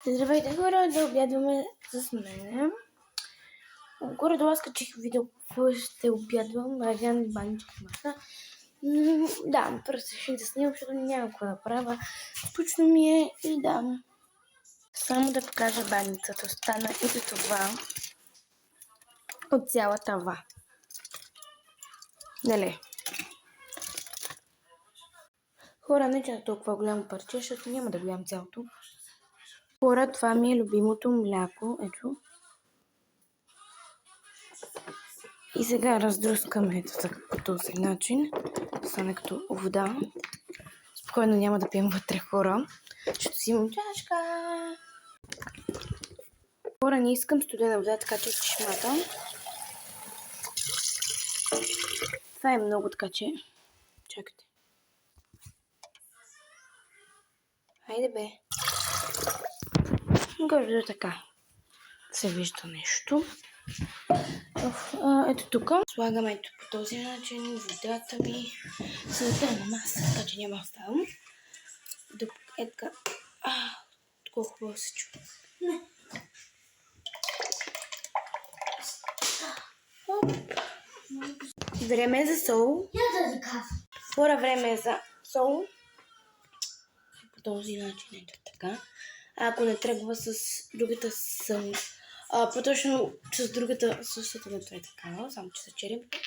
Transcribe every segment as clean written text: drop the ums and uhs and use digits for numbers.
Здравейте хора, да обядваме с мене. Горе-долу аз качих видео, какво ще обядвам, Мариан и баничка маса. Да, просто реших да снимам, защото няма какво да правя. Скучно ми е и да. Само да покажа баницата. Остана и това от цяла тава. Нали? Хора, не че е толкова голямо парче, защото няма да го ям цялото. Хора, това ми е любимото мляко. Ето. И сега раздрускаме по този начин. Стане като вода. Спокойно няма да пием вътре, хора. Ще си имам чашка. Хора, не искам студена вода, така че смятам. Това е много, така че... Чакайте. Хайде бе. Горе така. Се вижда нещо. Ето тук. Слагаме ето по този начин водата ми. Съдата на маса, така че няма оставам. Е така. Толкова хубаво се чува. Време е за сол. Хора, време е за сол. По този начин ето така. Ако не тръгва с другата сол. По-точно с другата същата не е такава, само че са черепи.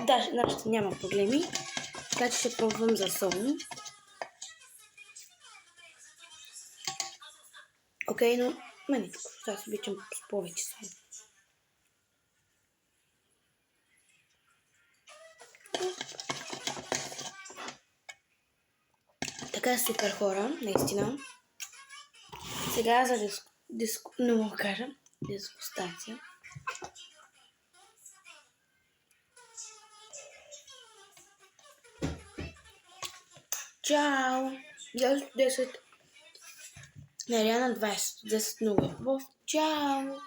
Да, нашата няма проблеми. Така че ще пробвам за сол. Окей, но маничко. Аз обичам с повече сол. Така е супер, хора, наистина. Сега за не мога да кажа, дегустация. Чао! 10. Мариана 20. 10 0. Чао!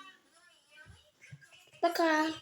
Пока!